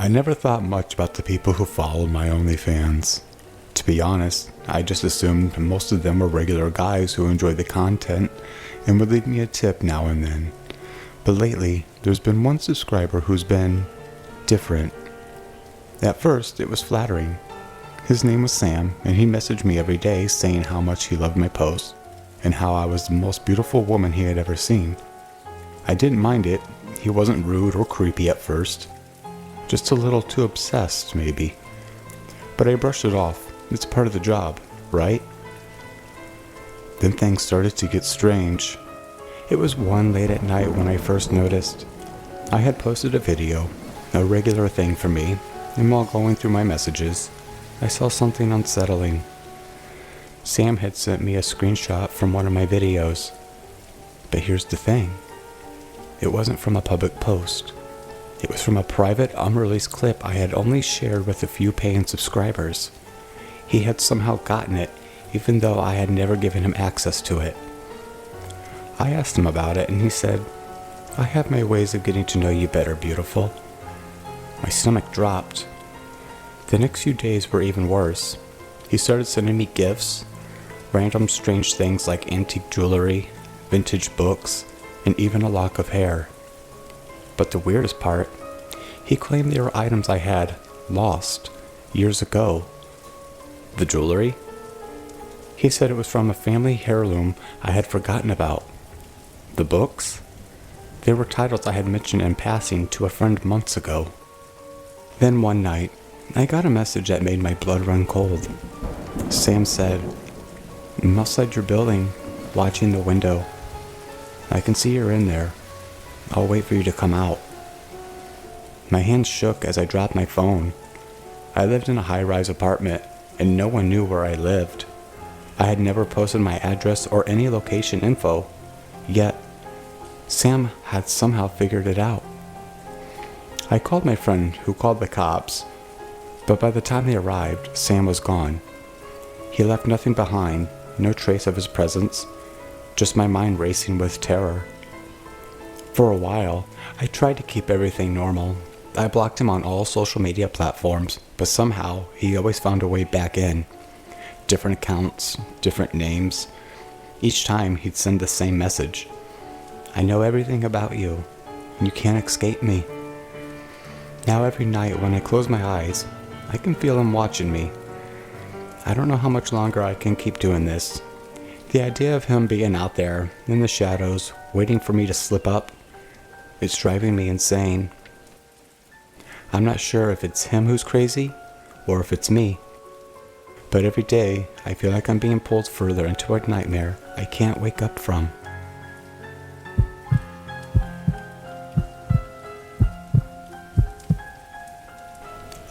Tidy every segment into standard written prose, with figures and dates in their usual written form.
never thought much about the people who followed my OnlyFans. To be honest, I just assumed most of them were regular guys who enjoyed the content and would leave me a tip now and then. But lately, there's been one subscriber who's been different. At first, it was flattering. His name was Sam, and he messaged me every day saying how much he loved my posts and how I was the most beautiful woman he had ever seen. I didn't mind it. He wasn't rude or creepy at first. Just a little too obsessed, maybe. But I brushed it off. It's part of the job, right? Then things started to get strange. It was one late at night when I first noticed. I had posted a video, a regular thing for me, and while going through my messages, I saw something unsettling. Sam had sent me a screenshot from one of my videos. But here's the thing. It wasn't from a public post. It was from a private, unreleased clip I had only shared with a few paying subscribers. He had somehow gotten it, even though I had never given him access to it. I asked him about it, and he said, "I have my ways of getting to know you better, beautiful." My stomach dropped. The next few days were even worse. He started sending me gifts, random strange things like antique jewelry, vintage books, and even a lock of hair. But the weirdest part, he claimed they were items I had lost years ago. The jewelry? He said it was from a family heirloom I had forgotten about. The books? They were titles I had mentioned in passing to a friend months ago. Then one night, I got a message that made my blood run cold. Sam said, "I'm outside your building, watching the window. I can see you're in there. I'll wait for you to come out." My hands shook as I dropped my phone. I lived in a high-rise apartment, and no one knew where I lived. I had never posted my address or any location info, yet Sam had somehow figured it out. I called my friend, who called the cops, but by the time they arrived, Sam was gone. He left nothing behind, no trace of his presence, just my mind racing with terror. For a while, I tried to keep everything normal. I blocked him on all social media platforms, but somehow he always found a way back in. Different accounts, different names. Each time he'd send the same message. "I know everything about you, and you can't escape me." Now every night when I close my eyes, I can feel him watching me. I don't know how much longer I can keep doing this. The idea of him being out there, in the shadows, waiting for me to slip up, it's driving me insane. I'm not sure if it's him who's crazy, or if it's me. But every day, I feel like I'm being pulled further into a nightmare I can't wake up from.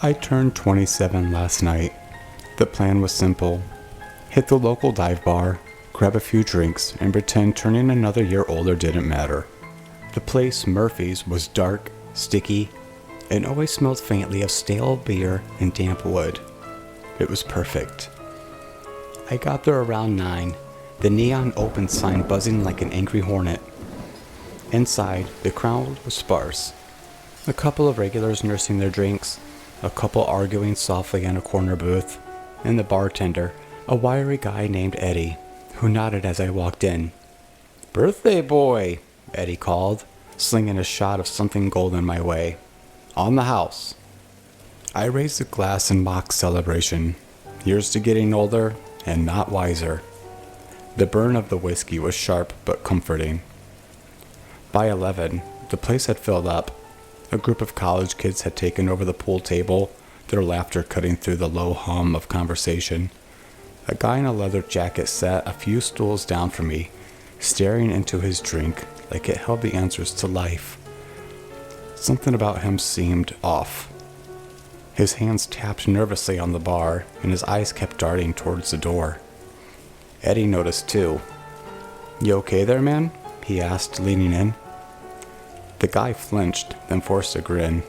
I turned 27 last night. The plan was simple. Hit the local dive bar, grab a few drinks, and pretend turning another year older didn't matter. The place, Murphy's, was dark, sticky, and always smelled faintly of stale beer and damp wood. It was perfect. I got there around 9, the neon open sign buzzing like an angry hornet. Inside, the crowd was sparse. A couple of regulars nursing their drinks, a couple arguing softly in a corner booth, and the bartender, a wiry guy named Eddie, who nodded as I walked in. "Birthday boy," Eddie called, slinging a shot of something golden my way. "On the house." I raised a glass in mock celebration. Here's to getting older and not wiser. The burn of the whiskey was sharp but comforting. By 11, the place had filled up. A group of college kids had taken over the pool table, their laughter cutting through the low hum of conversation. A guy in a leather jacket sat a few stools down from me, staring into his drink like it held the answers to life. Something about him seemed off. His hands tapped nervously on the bar, and his eyes kept darting towards the door. Eddie noticed too. "You okay there, man?" he asked, leaning in. The guy flinched, then forced a grin.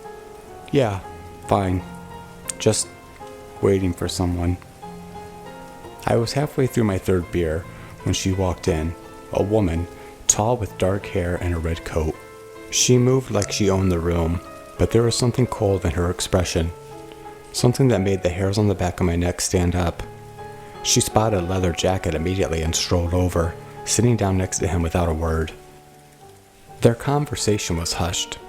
"Yeah, fine. Just waiting for someone." I was halfway through my third beer when she walked in, a woman, tall with dark hair and a red coat. She moved like she owned the room, but there was something cold in her expression, something that made the hairs on the back of my neck stand up. She spotted a leather jacket immediately and strolled over, sitting down next to him without a word. Their conversation was hushed.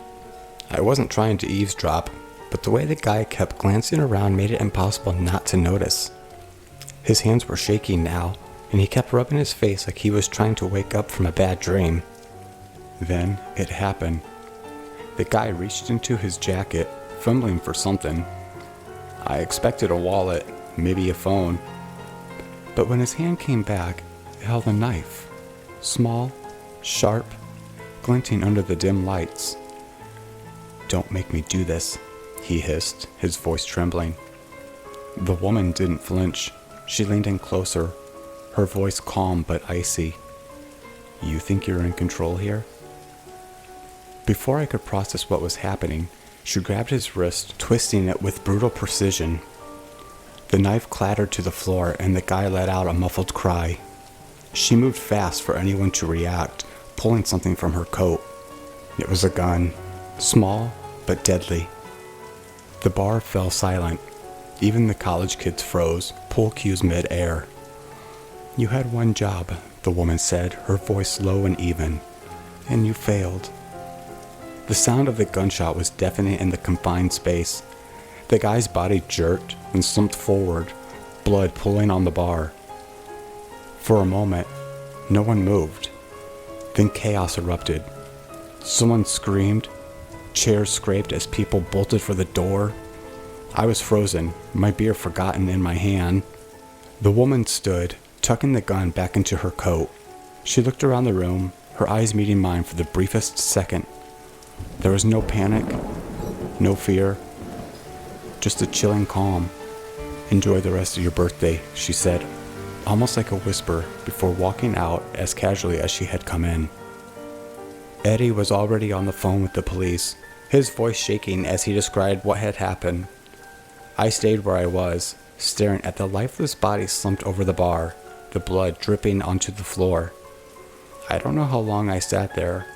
I wasn't trying to eavesdrop, but the way the guy kept glancing around made it impossible not to notice. His hands were shaking now, and he kept rubbing his face like he was trying to wake up from a bad dream. Then it happened. The guy reached into his jacket, fumbling for something. I expected a wallet, maybe a phone. But when his hand came back, it held a knife. Small, sharp, glinting under the dim lights. "Don't make me do this," he hissed, his voice trembling. The woman didn't flinch. She leaned in closer, her voice calm but icy. "You think you're in control here?" Before I could process what was happening, she grabbed his wrist, twisting it with brutal precision. The knife clattered to the floor, and the guy let out a muffled cry. She moved fast for anyone to react, pulling something from her coat. It was a gun, small but deadly. The bar fell silent. Even the college kids froze, pool cues mid-air. "You had one job," the woman said, her voice low and even, "and you failed." The sound of the gunshot was deafening in the confined space. The guy's body jerked and slumped forward, blood pooling on the bar. For a moment, no one moved. Then chaos erupted. Someone screamed. Chairs scraped as people bolted for the door. I was frozen, my beer forgotten in my hand. The woman stood, tucking the gun back into her coat. She looked around the room, her eyes meeting mine for the briefest second. There was no panic, no fear, just a chilling calm. "Enjoy the rest of your birthday," she said, almost like a whisper, before walking out as casually as she had come in. Eddie was already on the phone with the police, his voice shaking as he described what had happened. I stayed where I was, staring at the lifeless body slumped over the bar, the blood dripping onto the floor. I don't know how long I sat there,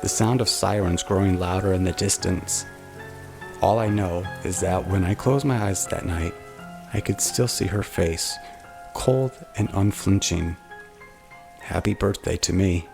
the sound of sirens growing louder in the distance. All I know is that when I closed my eyes that night, I could still see her face, cold and unflinching. Happy birthday to me.